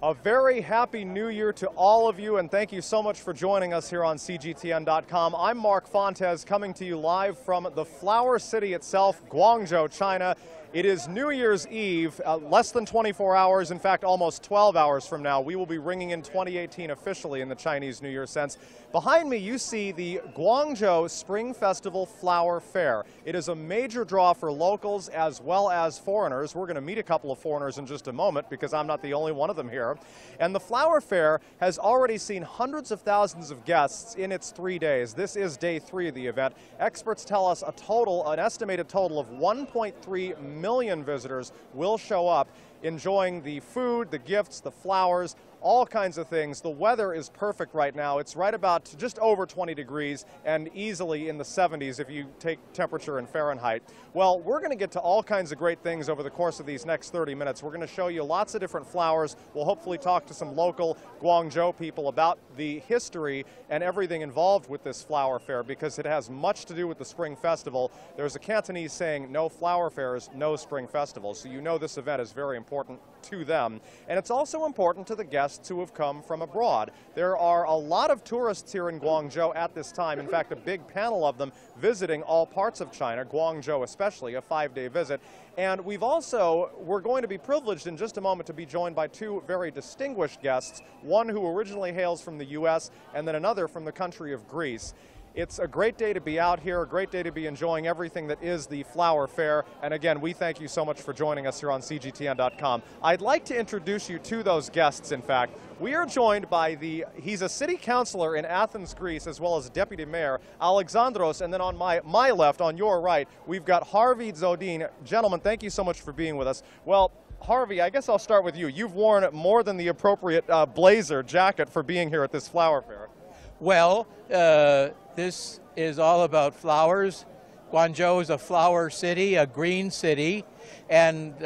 A very happy new year to all of you, and thank you so much for joining us here on CGTN.com. I'm Mark Fontes, coming to you live from the Flower City itself, Guangzhou, China. It is New Year's Eve, less than 24 hours, in fact almost 12 hours from now. We will be ringing in 2018 officially in the Chinese New Year sense. Behind me you see the Guangzhou Spring Festival Flower Fair. It is a major draw for locals as well as foreigners. We're going to meet a couple of foreigners in just a moment because I'm not the only one of them here. And the Flower Fair has already seen hundreds of thousands of guests in its 3 days. This is day 3 of the event. Experts tell us an estimated total of 1.3 million visitors will show up, enjoying the food, the gifts, the flowers, all kinds of things. The weather is perfect right now. It's right about just over 20 degrees and easily in the 70s if you take temperature in Fahrenheit. Well, we're going to get to all kinds of great things over the course of these next 30 minutes. We're going to show you lots of different flowers. We'll hopefully talk to some local Guangzhou people about the history and everything involved with this flower fair because it has much to do with the Spring Festival. There's a Cantonese saying, no flower fairs, no Spring Festival. So you know this event is very important to them. And it's also important to the guests who have come from abroad. There are a lot of tourists here in Guangzhou at this time. In fact, a big panel of them visiting all parts of China, Guangzhou especially, a 5-day visit. And we're going to be privileged in just a moment to be joined by two very distinguished guests, one who originally hails from the U.S. and then another from the country of Greece. It's a great day to be out here, a great day to be enjoying everything that is the Flower Fair. And again, we thank you so much for joining us here on CGTN.com. I'd like to introduce you to those guests, in fact. We are joined by he's a city councilor in Athens, Greece, as well as deputy mayor, Alexandros. And then on my left, on your right, we've got Harvey Zodin. Gentlemen, thank you so much for being with us. Well, Harvey, I guess I'll start with you. You've worn more than the appropriate blazer jacket for being here at this Flower Fair. Well, this is all about flowers. Guangzhou is a flower city, a green city, and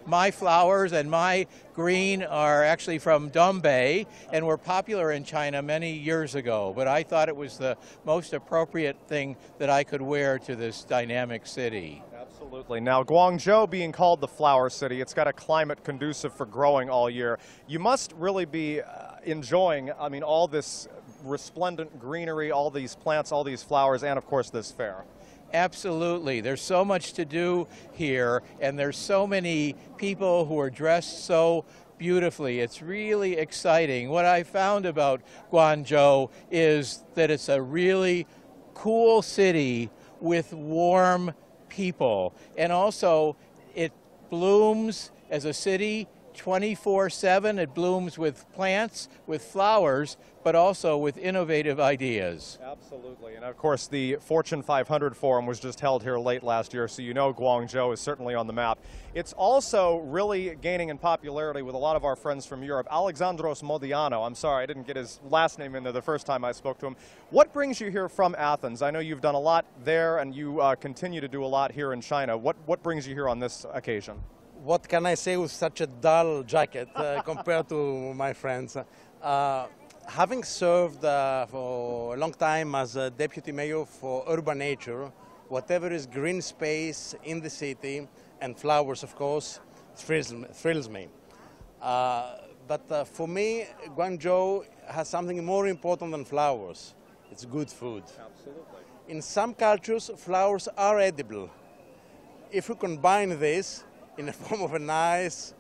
my flowers and my green are actually from Dombey and were popular in China many years ago, but I thought it was the most appropriate thing that I could wear to this dynamic city. Absolutely. Now, Guangzhou being called the flower city, it's got a climate conducive for growing all year. You must really be enjoying, all this resplendent greenery, all these plants, all these flowers, and of course this fair. Absolutely. There's so much to do here, and there's so many people who are dressed so beautifully. It's really exciting. What I found about Guangzhou is that it's a really cool city with warm people, and also it blooms as a city 24/7. It blooms with plants, with flowers, but also with innovative ideas. Absolutely. And of course, the Fortune 500 Forum was just held here late last year, so you know Guangzhou is certainly on the map. It's also really gaining in popularity with a lot of our friends from Europe. Alexandros Modiano, I'm sorry, I didn't get his last name in there the first time I spoke to him. What brings you here from Athens? I know you've done a lot there, and you continue to do a lot here in China. What brings you here on this occasion? What can I say with such a dull jacket compared to my friends? Having served for a long time as a deputy mayor for urban nature, whatever is green space in the city, and flowers of course, thrills me. But for me, Guangzhou has something more important than flowers. It's good food. Absolutely. In some cultures, flowers are edible. If we combine this in the form of a nice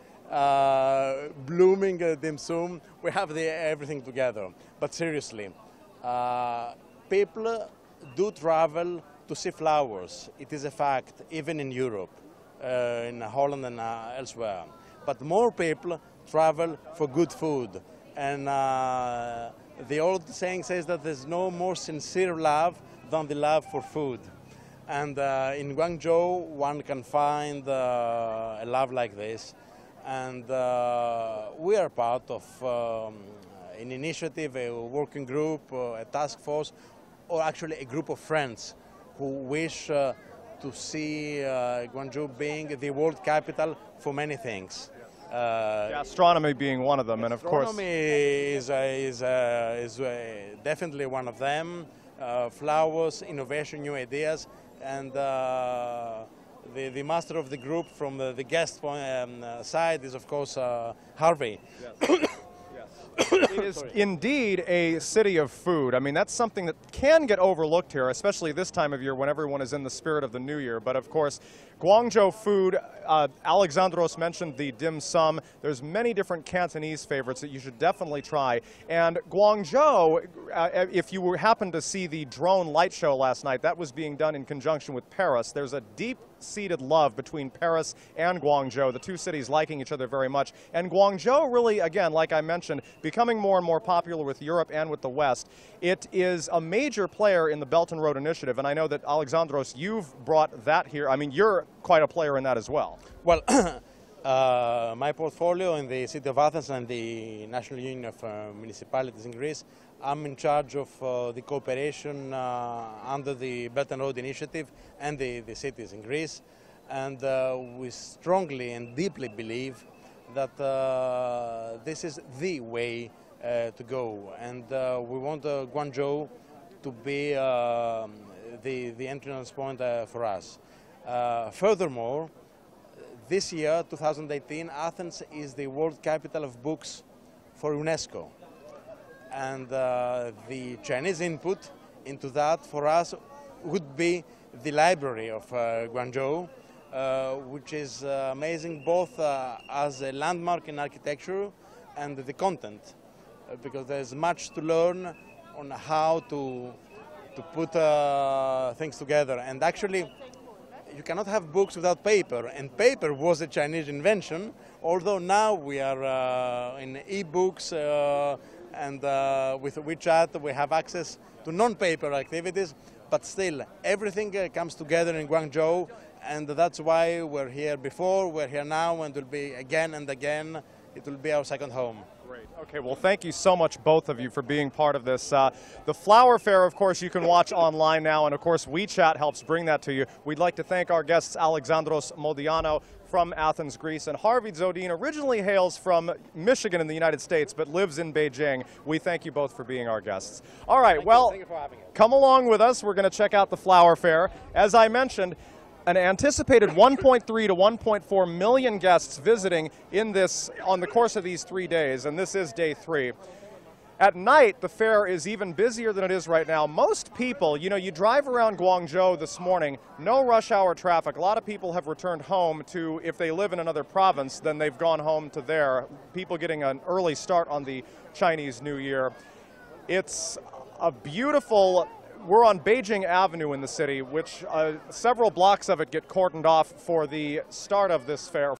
blooming dim sum, we have everything together. But seriously, people do travel to see flowers. It is a fact, even in Europe, in Holland and elsewhere. But more people travel for good food. And the old saying says that there's no more sincere love than the love for food. And in Guangzhou, one can find a love like this. And we are part of an initiative, a working group, a task force, or actually a group of friends who wish to see Guangzhou being the world capital for many things. Astronomy being one of them, and of course... Astronomy is definitely one of them. Flowers, innovation, new ideas, and the master of the group from the guest side is, of course, Harvey. Yes. It is indeed a city of food. I mean, that's something that can get overlooked here, especially this time of year when everyone is in the spirit of the new year. But of course, Guangzhou food, Alexandros mentioned the dim sum. There's many different Cantonese favorites that you should definitely try. And Guangzhou, if you happened to see the drone light show last night, that was being done in conjunction with Paris. There's a deep-seated love between Paris and Guangzhou, the two cities liking each other very much. And Guangzhou really, again, like I mentioned, becoming more and more popular with Europe and with the West. It is a major player in the Belt and Road Initiative, and I know that, Alexandros, you've brought that here. I mean, you're quite a player in that as well. Well, my portfolio in the City of Athens and the National Union of Municipalities in Greece, I'm in charge of the cooperation under the Belt and Road Initiative and the cities in Greece. And we strongly and deeply believe that this is the way to go. And we want Guangzhou to be the entrance point for us. Furthermore, this year, 2018, Athens is the World Capital of Books for UNESCO. And the Chinese input into that for us would be the library of Guangzhou, which is amazing both as a landmark in architecture and the content, because there's much to learn on how to put things together. And actually, you cannot have books without paper, and paper was a Chinese invention, although now we are in e-books and with WeChat we have access to non-paper activities, but still everything comes together in Guangzhou, and that's why we're here before, we're here now, and will be again and again. It will be our second home. Great. Okay, well, thank you so much, both of you, for being part of this. The Flower Fair, of course, you can watch online now, and of course, WeChat helps bring that to you. We'd like to thank our guests, Alexandros Modiano from Athens, Greece, and Harvey Zodine originally hails from Michigan in the United States, but lives in Beijing. We thank you both for being our guests. All right, Thank you for having us. Come along with us. We're going to check out the Flower Fair. As I mentioned, an anticipated 1.3 to 1.4 million guests visiting in this on the course of these 3 days, and this is day 3. At night, the fair is even busier than it is right now. Most people, you know, you drive around Guangzhou this morning, no rush hour traffic. A lot of people have returned home to, if they live in another province, then they've gone home to there. People getting an early start on the Chinese New Year. It's a beautiful. We're on Beijing Avenue in the city, which several blocks of it get cordoned off for the start of this fair.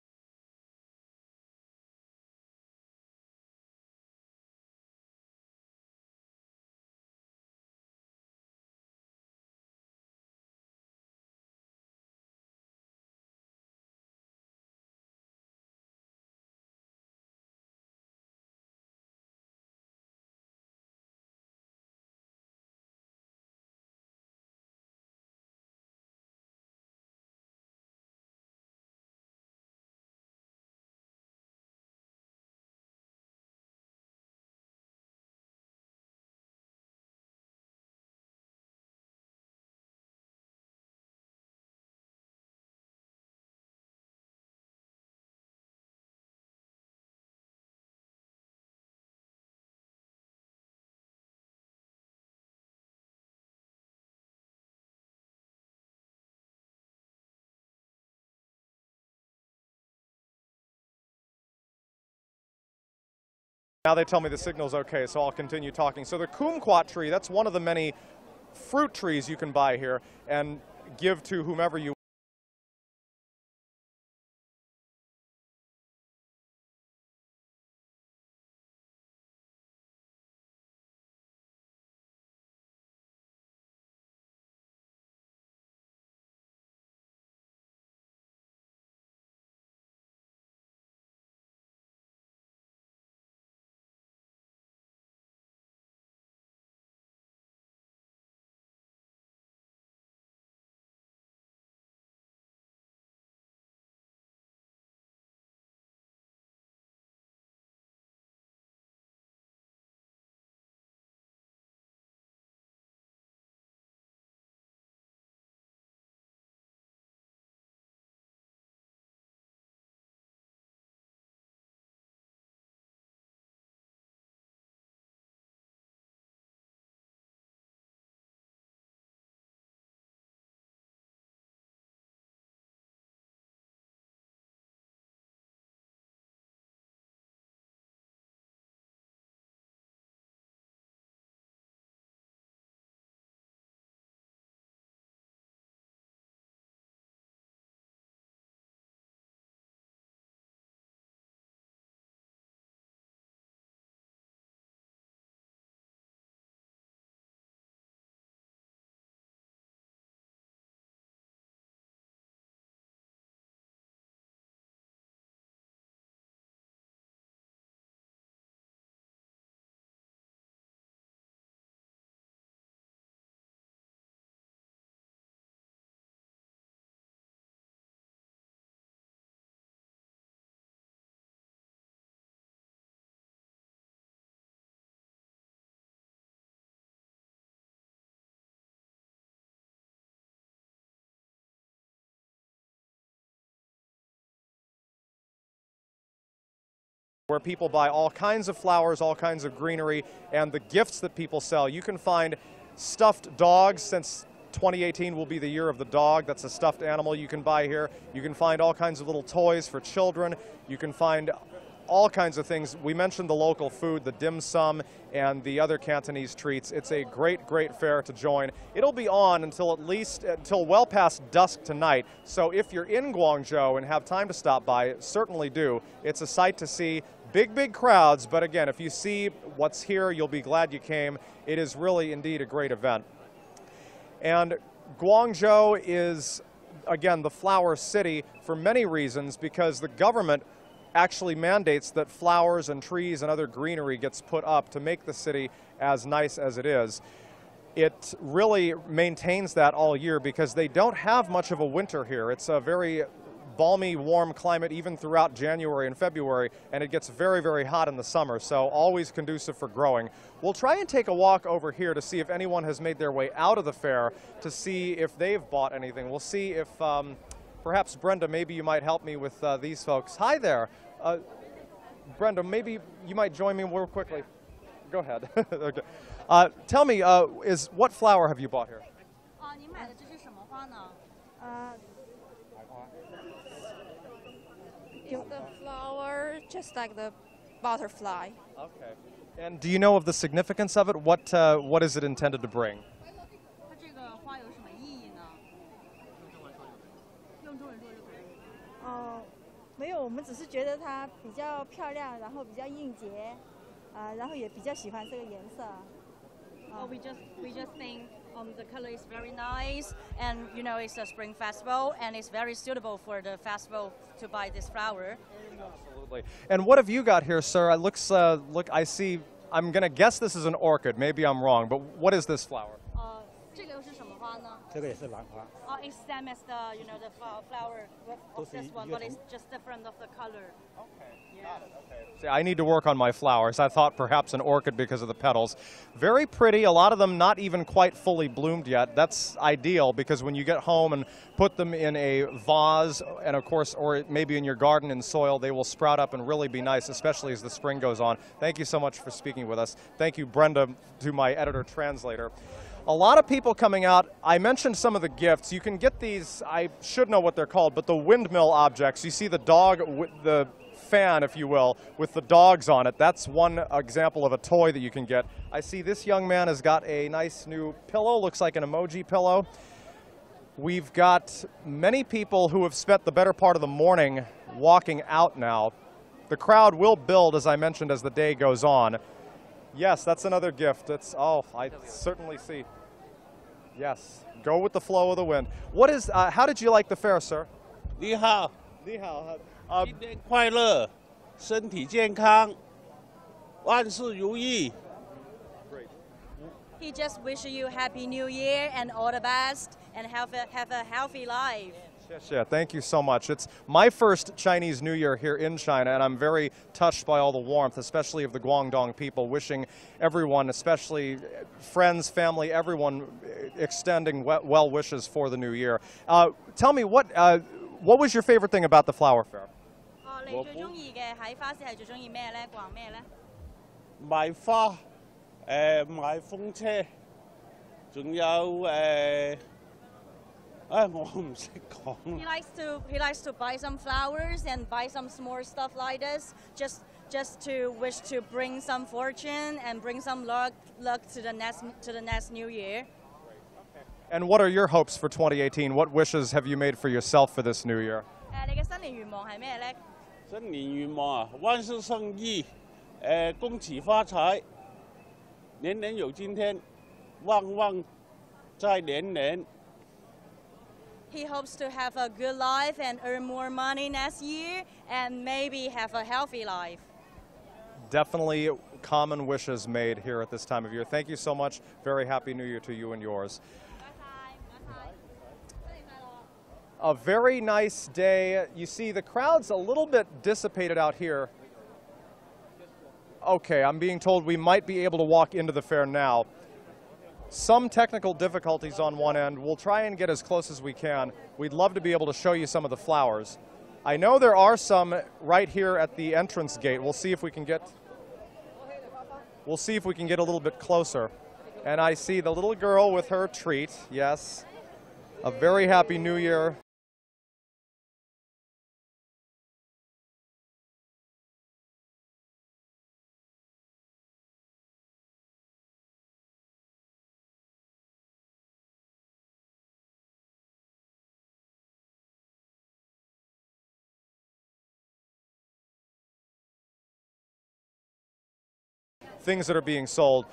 Now they tell me the signal's okay, so I'll continue talking. So the kumquat tree, that's one of the many fruit trees you can buy here and give to whomever you where people buy all kinds of flowers, all kinds of greenery, and the gifts that people sell. You can find stuffed dogs, since 2018 will be the year of the dog. That's a stuffed animal you can buy here. You can find all kinds of little toys for children. You can find all kinds of things. We mentioned the local food, the dim sum, and the other Cantonese treats. It's a great, great fair to join. It'll be on until well past dusk tonight. So if you're in Guangzhou and have time to stop by, certainly do. It's a sight to see. Big, big crowds, but again, if you see what's here, you'll be glad you came. It is really indeed a great event. And Guangzhou is, again, the flower city for many reasons, because the government actually mandates that flowers and trees and other greenery gets put up to make the city as nice as it is. It really maintains that all year because they don't have much of a winter here. It's a very balmy, warm climate even throughout January and February, and it gets very, very hot in the summer, so always conducive for growing. We'll try and take a walk over here to see if anyone has made their way out of the fair to see if they've bought anything. We'll see if perhaps Brenda, maybe you might help me with these folks. Hi there. Brenda, maybe you might join me real quickly. Go ahead. Okay. Tell me, what flower have you bought here? The flower, just like the butterfly. Okay. And do you know of the significance of it? What is it intended to bring? 没有，我们只是觉得它比较漂亮，然后比较应节，然后也比较喜欢这个颜色。We just think the color is very nice, and you know it's a spring festival, and it's very suitable for the festival to buy this flower. Absolutely. And what have you got here, sir? It looks I see. I'm going to guess this is an orchid. Maybe I'm wrong, but what is this flower? 这个是什么花呢？ 这个也是兰花。 It's same as the the flower of this one, but it's just different of the color. Okay. Got it. Okay. See, I need to work on my flowers. I thought perhaps an orchid because of the petals. Very pretty. A lot of them not even quite fully bloomed yet. That's ideal because when you get home and put them in a vase, and of course, or maybe in your garden in soil, they will sprout up and really be nice, especially as the spring goes on. Thank you so much for speaking with us. Thank you, Brenda, to my editor-translator. A lot of people coming out. I mentioned some of the gifts. You can get these, I should know what they're called, but the windmill objects. You see the dog, the fan, if you will, with the dogs on it. That's one example of a toy that you can get. I see this young man has got a nice new pillow, looks like an emoji pillow. We've got many people who have spent the better part of the morning walking out now. The crowd will build, as I mentioned, as the day goes on. Yes, that's another gift. It's, oh, I certainly see. Yes, go with the flow of the wind. What is, how did you like the fair, sir? 你好， Ni hao. 新年快乐，身体健康，万事如意。 He just wishes you Happy New Year and all the best, and have a healthy life. Yeah, thank you so much. It's my first Chinese New Year here in China, and I'm very touched by all the warmth, especially of the Guangdong people, wishing everyone, especially friends, family, everyone, extending well wishes for the new year. Tell me, what was your favorite thing about the flower fair? 你最中意嘅喺花市係最中意咩咧？逛咩咧？買花，買風車，仲有我唔識講。He likes to buy some flowers and buy some small stuff like this, just to wish to bring some fortune and bring some luck to the next New Year. And what are your hopes for 2018? What wishes have you made for yourself for this new year? 你嘅新年願望係咩咧？新年願望啊，萬事勝意，恭喜發財，年年有今天，旺旺再年年。 He hopes to have a good life and earn more money next year, and maybe have a healthy life. Definitely common wishes made here at this time of year. Thank you so much. Very happy New Year to you and yours. A very nice day. You see the crowd's a little bit dissipated out here. Okay, I'm being told we might be able to walk into the fair now. Some technical difficulties on one end. We'll try and get as close as we can. We'd love to be able to show you some of the flowers. I know there are some right here at the entrance gate. We'll see if we can get a little bit closer. And I see the little girl with her treat. Yes. A very happy New Year. Things that are being sold.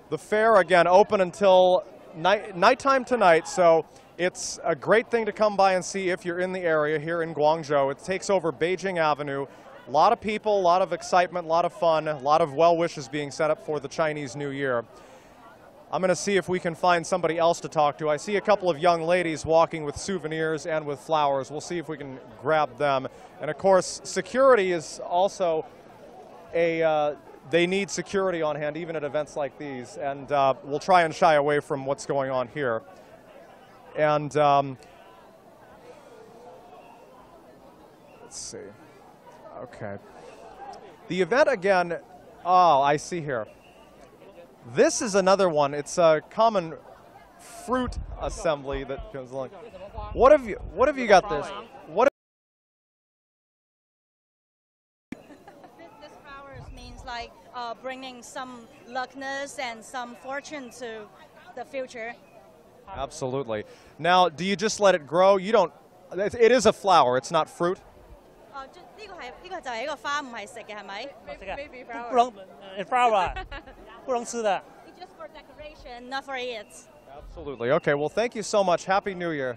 The fair, again, open until nighttime tonight, so it's a great thing to come by and see if you're in the area here in Guangzhou. It takes over Beijing Avenue. A lot of people, a lot of excitement, a lot of fun, a lot of well wishes being set up for the Chinese New Year. I'm going to see if we can find somebody else to talk to. I see a couple of young ladies walking with souvenirs and with flowers. We'll see if we can grab them. And of course, security is also they need security on hand, even at events like these, and we'll try and shy away from what's going on here. And let's see. Okay. The event again, oh, I see here. This is another one. It's a common fruit assembly that goes along. What have you got this? This flowers means like bringing some luckness and some fortune to the future. Absolutely. Now, do you just let it grow? You don't. It is a flower. It's not fruit. 呢個就係一個花，唔係食嘅，係咪？ 不能 flower 不能吃的。 It's just for decoration, not for it. Absolutely. Okay. Well, thank you so much. Happy New Year.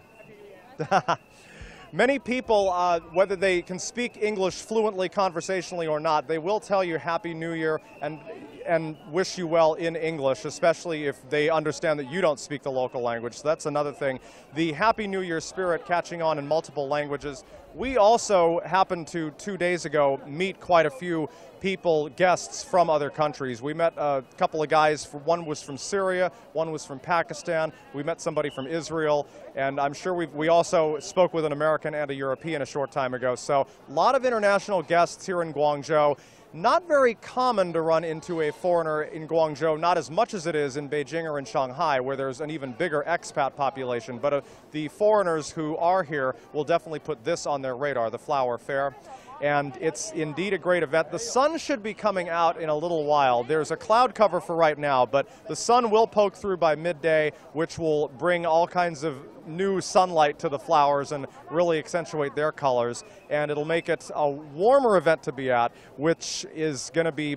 Many people, whether they can speak English fluently, conversationally or not, they will tell you Happy New Year and wish you well in English, especially if they understand that you don't speak the local language. So that's another thing. The Happy New Year spirit catching on in multiple languages. We also happened to, 2 days ago, meet quite a few people, guests from other countries. We met a couple of guys, one was from Syria, one was from Pakistan. We met somebody from Israel, and I'm sure we also spoke with an American and a European a short time ago. So a lot of international guests here in Guangzhou. Not very common to run into a foreigner in Guangzhou, not as much as it is in Beijing or in Shanghai, where there's an even bigger expat population. But the foreigners who are here will definitely put this on their radar, the Flower Fair. And it's indeed a great event. The sun should be coming out in a little while. There's a cloud cover for right now, but the sun will poke through by midday, which will bring all kinds of new sunlight to the flowers and really accentuate their colors. And it'll make it a warmer event to be at, which is going to be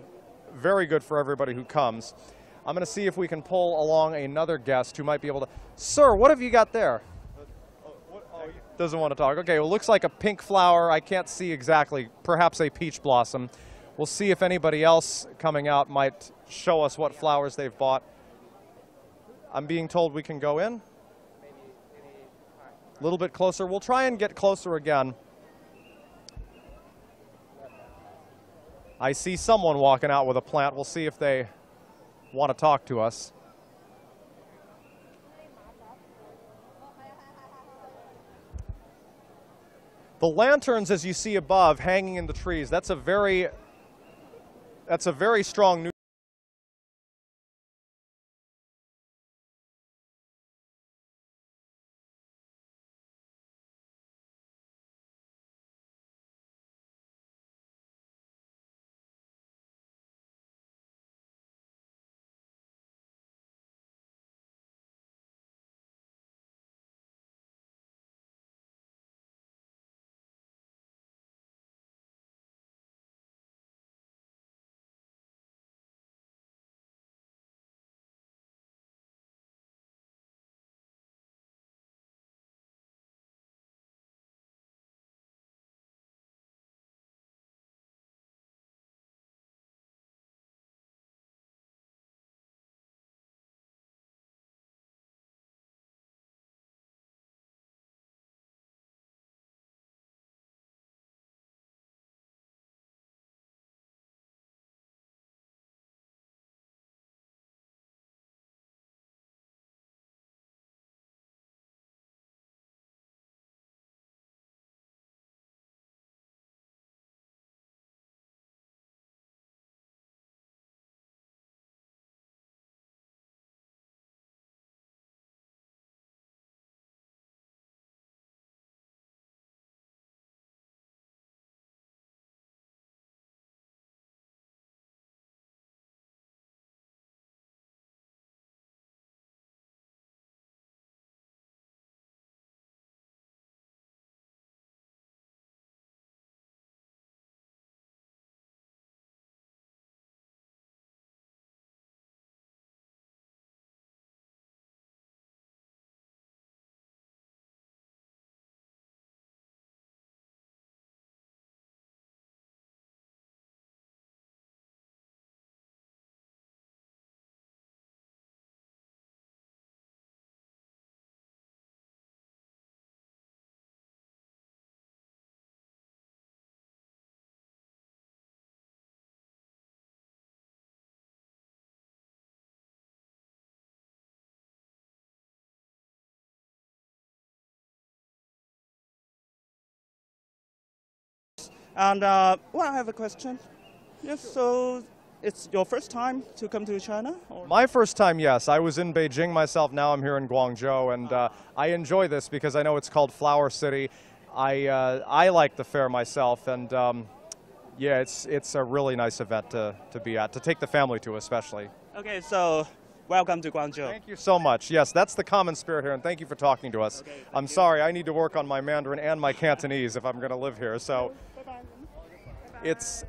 very good for everybody who comes. I'm going to see if we can pull along another guest who might be able to. Sir, what have you got there? Doesn't want to talk. Okay, well, it looks like a pink flower. I can't see exactly. Perhaps a peach blossom. We'll see if anybody else coming out might show us what flowers they've bought. I'm being told we can go in. A little bit closer. We'll try and get closer again. I see someone walking out with a plant. We'll see if they want to talk to us. The lanterns, as you see above, hanging in the trees, that's a very strong And well, I have a question. Yes, so it's your first time to come to China? Or? My first time, yes. I was in Beijing myself. Now I'm here in Guangzhou, and I enjoy this because I know it's called Flower City. I like the fair myself, and yeah, it's a really nice event to be at, to take the family to especially. Okay, so welcome to Guangzhou. Thank you so much. Yes, that's the common spirit here, and thank you for talking to us. Okay, I'm sorry, I need to work on my Mandarin and my Cantonese if I'm going to live here, so it's...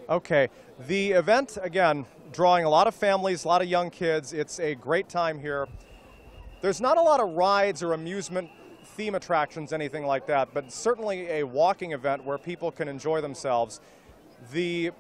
Okay, the event, again, drawing a lot of families, a lot of young kids. It's a great time here. There's not a lot of rides or amusement theme attractions, anything like that, but certainly a walking event where people can enjoy themselves. The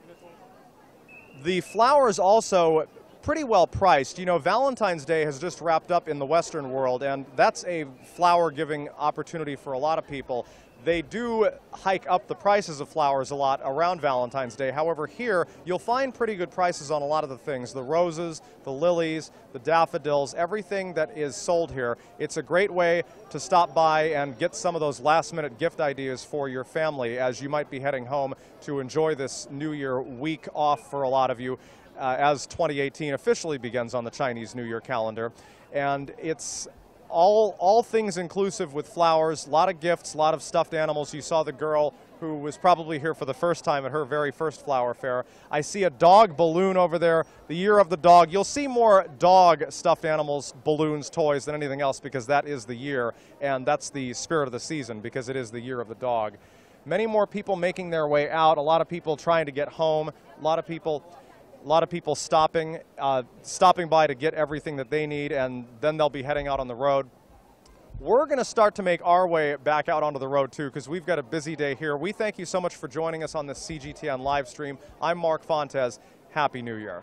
flowers also pretty well priced. You know, Valentine's Day has just wrapped up in the Western world, and that's a flower-giving opportunity for a lot of people. They do hike up the prices of flowers a lot around Valentine's Day. However, here you'll find pretty good prices on a lot of the things, the roses, the lilies, the daffodils, everything that is sold here. It's a great way to stop by and get some of those last-minute gift ideas for your family as you might be heading home to enjoy this New Year week off for a lot of you as 2018 officially begins on the Chinese New Year calendar. And it's all things inclusive with flowers, a lot of gifts, a lot of stuffed animals. You saw the girl who was probably here for the first time at her very first flower fair. I see a dog balloon over there, the year of the dog. You'll see more dog stuffed animals, balloons, toys than anything else because that is the year, and that's the spirit of the season because it is the year of the dog. Many more people making their way out, a lot of people trying to get home, a lot of people stopping by to get everything that they need, and then they'll be heading out on the road. We're going to start to make our way back out onto the road too because we've got a busy day here. We thank you so much for joining us on this CGTN live stream. I'm Mark Fontes. Happy New Year.